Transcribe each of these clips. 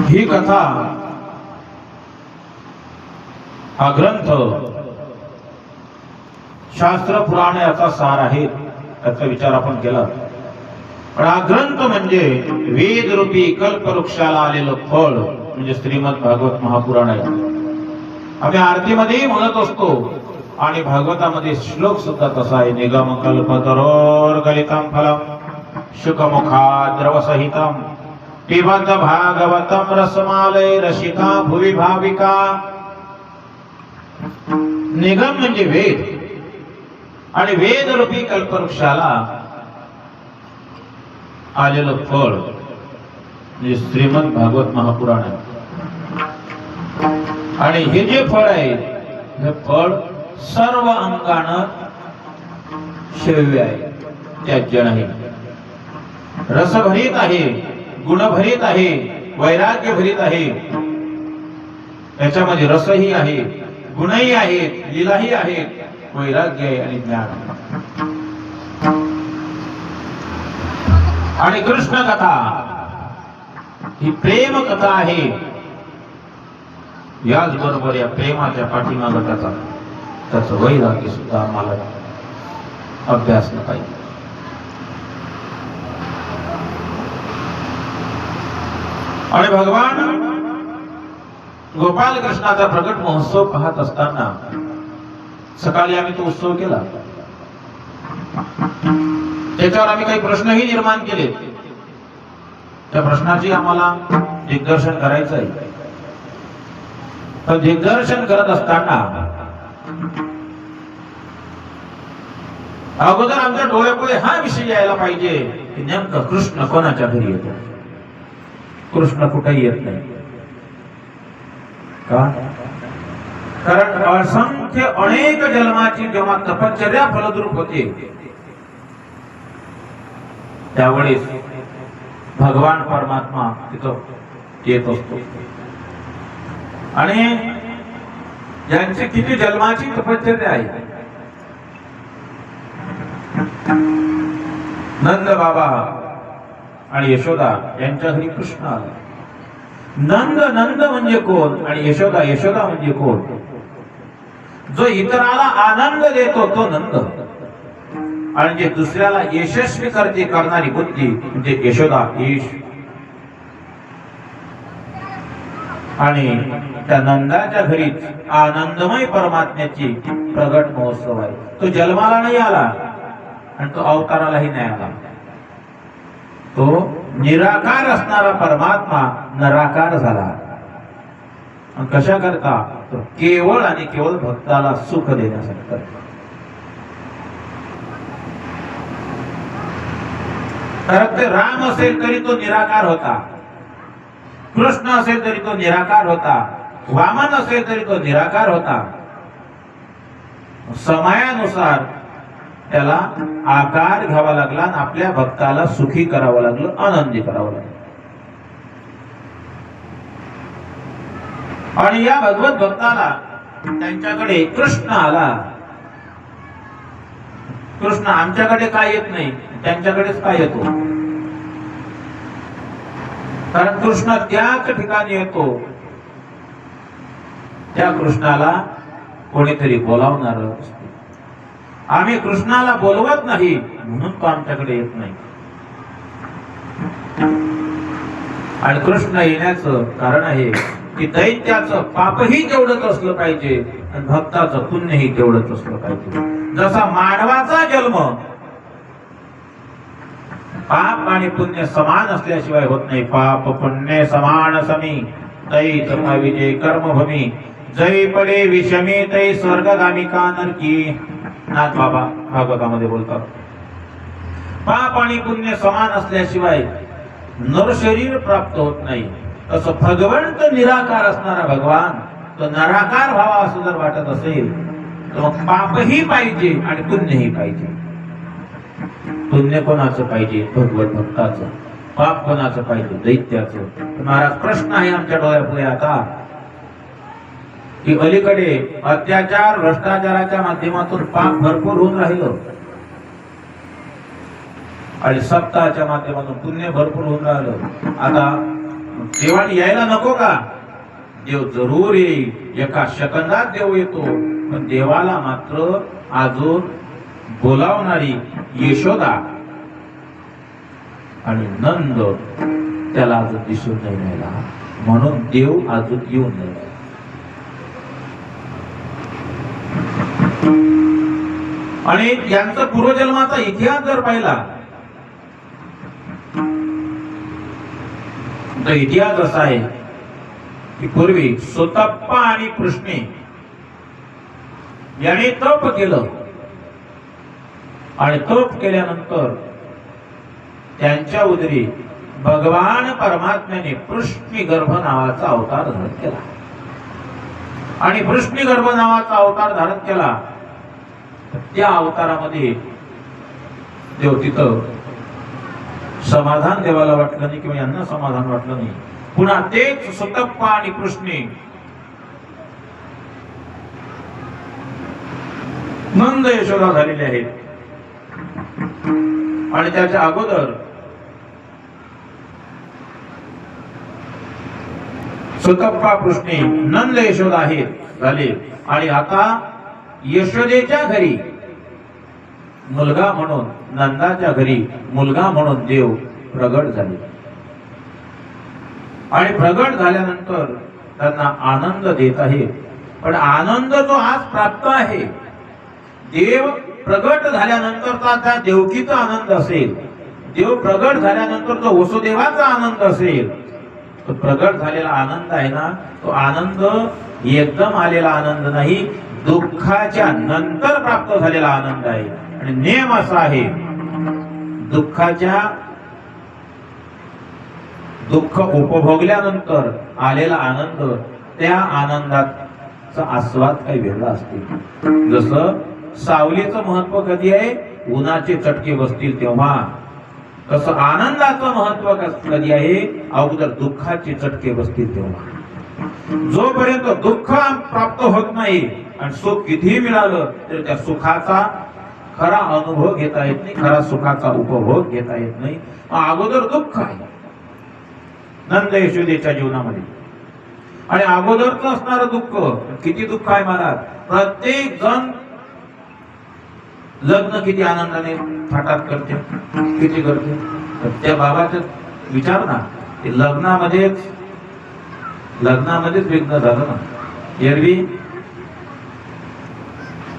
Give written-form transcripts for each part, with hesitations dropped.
ही कथा हा ग्रंथ शास्त्र पुराण याचा सार आहे, याचा विचार आपण केला. पण हा ग्रंथ म्हणजे वेद रूपी कल्पवृक्षाला आलेलं फळ म्हणजे श्रीमद भागवत महापुराण आहे. आम्ही आरतीमध्ये म्हणत असतो आणि भागवतामध्ये श्लोक सुद्धा तसा आहे. निगम कल्पतरोर गलितम फलम शुकमुखा द्रवसहितम पिबत भागवतम रसमालय रसिका भुवि भाविका. निगम म्हणजे वेद आणि वेद रूपी कल्पवृक्षाला आलेलं फळ म्हणजे श्रीमद भागवत महापुराण आहे. आणि हे जे फळ आहे हे फळ सर्व अंगानं श्रेय आहे, त्याज्य नाही. रसभरीत आहे, गुणभरीत आहे, वैराग्य भरीत आहे. त्याच्यामध्ये रसही आहे, गुणही आहेत, लीलाही आहेत, वैराग्य आहे आणि ज्ञान. आणि कृष्ण कथा ही प्रेम कथा आहे. याचबरोबर या प्रेमाच्या पाठीमागे त्याचं वैराग्य सुद्धा आम्हाला अभ्यासलं पाहिजे. आणि भगवान गोपाल कृष्णाचा प्रकट महोत्सव पाहत असताना सकाळी आम्ही तो उत्सव केला. त्याच्यावर आम्ही काही प्रश्नही निर्माण केले. त्या प्रश्नाची आम्हाला दिग्दर्शन करायचं आहे. तर दिग्दर्शन करत असताना अगोदर आमच्या डोळ्यापुढे हा विषय यायला पाहिजे की नेमकं कृष्ण कोणाच्या घरी येतो. कृष्ण कुठेही येत नाही. का? कारण असंख्य अनेक जन्माची जेव्हा तपश्चर्या फलद्रूप होते त्यावेळेस भगवान परमात्मा तिथं येत असतो. आणि यांची किती जन्माची तपश्चर्या आहे. नंद बाबा आणि यशोदा यांच्या घरी कृष्ण आला. नंद म्हणजे कोण आणि यशोदा म्हणजे कोण? जो इतराला आनंद देतो तो नंद आणि जे दुसऱ्याला यशस्वी करणारी बुद्धी म्हणजे यशोदा ईश. आणि त्या नंदाच्या घरीच आनंदमय परमात्म्याची प्रगट महोत्सव आहे. तो जन्माला नाही आला आणि तो अवतारालाही नाही आला. तो निराकार असणारा परमात्मा निराकार झाला. कशा करता? तो केवळ आणि केवळ भक्ताला सुख देण्यासाठी. कारण ते राम असेल तरी तो निराकार होता, कृष्ण असेल तरी तो निराकार होता, वामन असेल तरी तो निराकार होता. समयानुसार त्याला आकार घ्यावा लागला आणि आपल्या भक्ताला सुखी करावं लागलं, आनंदी करावं लागलं. आणि या भगवत भक्ताला त्यांच्याकडे कृष्ण आला. कृष्ण आमच्याकडे काय येत नाही, त्यांच्याकडेच काय येतो? कारण कृष्ण त्याच ठिकाणी येतो त्या कृष्णाला कोणीतरी बोलावणार असते. आम्ही कृष्णाला बोलवत नाही म्हणून तो आमच्याकडे येत नाही. आणि कृष्ण येण्याचं कारण आहे की दैत्याचं पापही तेवढंच असलं पाहिजे आणि भक्ताचं पुण्यही तेवढंच असलं पाहिजे. जसा मानवाचा जन्म पाप आणि पुण्य समान असल्याशिवाय होत नाही. पाप पुण्य समान समी तै तथा विजय कर्मभूमी जय पडे विषमी तै स्वर्गगामी का नरकी. नाथ बाबा भागवतामध्ये बोलतात पाप आणि पुण्य समान असल्याशिवाय नर शरीर प्राप्त होत नाही. तसं भगवंत निराकार असणारा भगवान तो निराकार व्हावा असं जर वाटत असेल तर मग पापही पाहिजे आणि पुण्यही पाहिजे. पुण्य कोणाचं पाहिजे? भगवत भक्ताचं. पाप कोणाचं पाहिजे? दैत्याचं. महाराज प्रश्न आहे आमच्या डोळ्यापुढे आता की अलीकडे अत्याचार भ्रष्टाचाराच्या माध्यमातून पाप भरपूर होऊन राहिलं आणि सप्ताहाच्या माध्यमातून पुण्य भरपूर होऊन राहिलं. आता देवाने यायला नको का? देव जरूर येईल, एका सेकंदात देव येतो. पण देवाला मात्र अजून बोलावणारी यशोदा आणि नंद त्याला अजून दिसून नाही राहिला, म्हणून देव अजून येऊन नाही राहिला. आणि यांचा पूर्वजन्माचा इतिहास जर पाहिला तर इतिहास असा आहे की पूर्वी सोतप्पा आणि कृष्णे याने तप केलं आणि तप केल्यानंतर त्यांच्या उदरी भगवान परमात्म्याने पृष्णी गर्भ नावाचा अवतार धारण केला. आणि पृष्णी गर्भ नावाचा अवतार धारण केला. त्या अवतारामध्ये देव तिथं समाधान देवाला वाटलं नाही किंवा यांना समाधान वाटलं नाही. पुन्हा तेच सोतप्पा आणि कृष्णे नंद यशोदा झालेले आहेत. आणि त्याच्या अगोदर सोतप्पा कृष्णे नंद यशोदा आहेत झाले. आणि आता यशोदेच्या घरी मुलगा म्हणून, नंदाच्या घरी मुलगा म्हणून देव प्रगट झाले. आणि प्रगट झाल्यानंतर त्यांना आनंद देत आहे. पण आनंद जो आज प्राप्त आहे, देव प्रगट झाल्यानंतरचा त्या देवकीचा आनंद असेल, देव प्रगट झाल्यानंतर जो वसुदेवाचा आनंद असेल, तो प्रगट झालेला आनंद आहे ना, तो आनंद एकदम आलेला आनंद नाही, दुःखाच्या नंतर प्राप्त झालेला आनंद आहे. आणि नियम असा आहे, दुःख उपभोगल्यानंतर आलेला आनंद, त्या आनंदाचा आस्वाद काही वेगळा असते. जसं सावलीचं महत्व कधी आहे, उन्हाचे चटके बसतील तेव्हा, तसं आनंदाचं महत्व कधी आहे, अगोदर दुःखाचे चटके बसतील तेव्हा. जोपर्यंत दुःख प्राप्त होत नाही आणि सुख कितीही मिळालं तर त्या सुखाचा खरा अनुभव घेता येत नाही, खरा सुखाचा उपभोग घेता येत नाही. अगोदर दुःख आहे नंद यशोदेच्या जीवनामध्ये. आणि अगोदरच असणारं दुःख, किती दुःख आहे महाराज. प्रत्येक जण लग्न किती आनंदाने थाटात करते, किती करते. त्या बाबाचं विचार ना, लग्नामध्येच विघ्न झालं ना एरवी.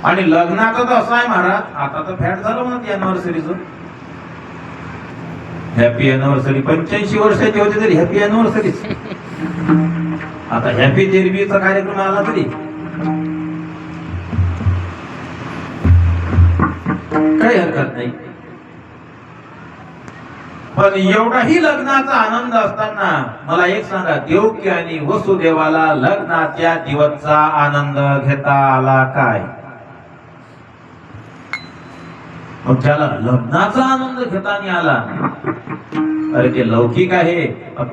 आणि लग्नाचं तर असं आहे महाराज, आता तर फॅट झालं म्हणत अॅनिव्हर्सरीचं. हॅपी अॅनिव्हर्सरी 85 वर्षाची होती तरी हॅपी अॅनिव्हर्सरी. आता हॅपी तेरवीचा कार्यक्रम आला तरी काही हरकत नाही. पण एवढाही लग्नाचा आनंद असताना मला एक सांगा, देवकी आणि वसुदेवाला लग्नाच्या दिवसचा आनंद घेता आला काय? मग त्याला लग्नाचा आनंद घेता नाही आला. अरे ते लौकिक आहे,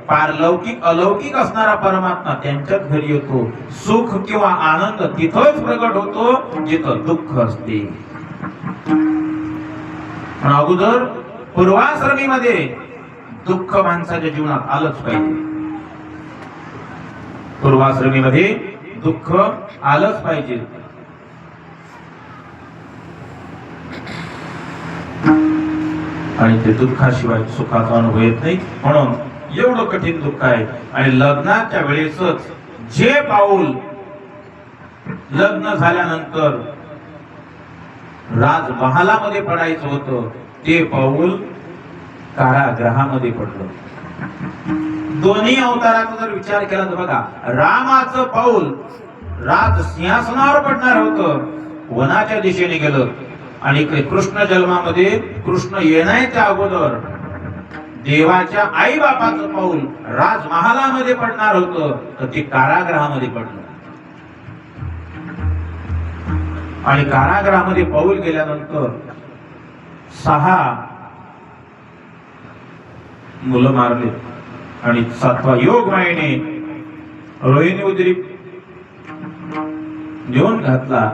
पारलौकिक अलौकिक असणारा परमात्मा त्यांच्याच घरी येतो. सुख किंवा आनंद तिथंच प्रगट होतो जिथं दुःख असते. पण अगोदर पूर्वाश्रमीमध्ये दुःख माणसाच्या जीवनात आलंच पाहिजे. पूर्वाश्रमीमध्ये दुःख आलंच पाहिजे. आणि ते दुःखाशिवाय सुखाचा अनुभव येत नाही. म्हणून एवढं कठीण दुःख आहे. आणि लग्नाच्या वेळेसच जे पाऊल लग्न झाल्यानंतर राजमहालामध्ये पडायचं होतं, ते पाऊल कारागृहामध्ये पडलं. दोन्ही अवताराचा जर विचार केला तर बघा, रामाचं पाऊल राज सिंहासनावर पडणार होतं, वनाच्या दिशेने गेलं. आणि कृष्ण जन्मामध्ये, कृष्ण येण्याच्या अगोदर देवाच्या आई बापाचं पाऊल राजमहालामध्ये पडणार होतं, तर ते कारागृहामध्ये पडलं. आणि कारागृहामध्ये पाऊल गेल्यानंतर 6 मुलं मारले. आणि 7वा योग मायेने रोहिणी उदरी घेऊन घातला.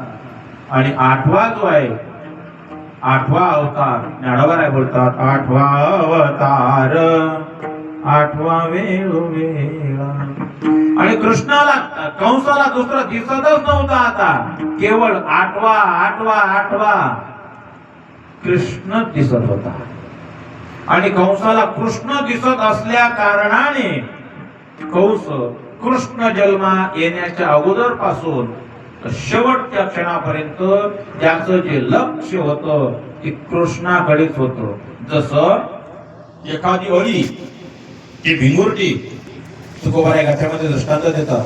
आणि 8वा जो आहे, 8वा अवतार ज्ञानोबा राय बोलतात, 8वा अवतार आठवा वेळोवेळा. आणि कृष्णाला कंसाला दुसरा दिसतच नव्हता आता, केवळ आठवा आठवा आठवा कृष्ण दिसत होता. आणि कंसाला कृष्ण दिसत असल्या कारणाने कंस कृष्ण जन्मा येण्याच्या अगोदर पासून शेवटच्या क्षणापर्यंत त्याचं जे लक्ष होतं ते कृष्णाकडेच होतं. जसं एखादी अळी ती भिंगुरटी तुकोबा या गाथ्यामध्ये दृष्टांत देतात.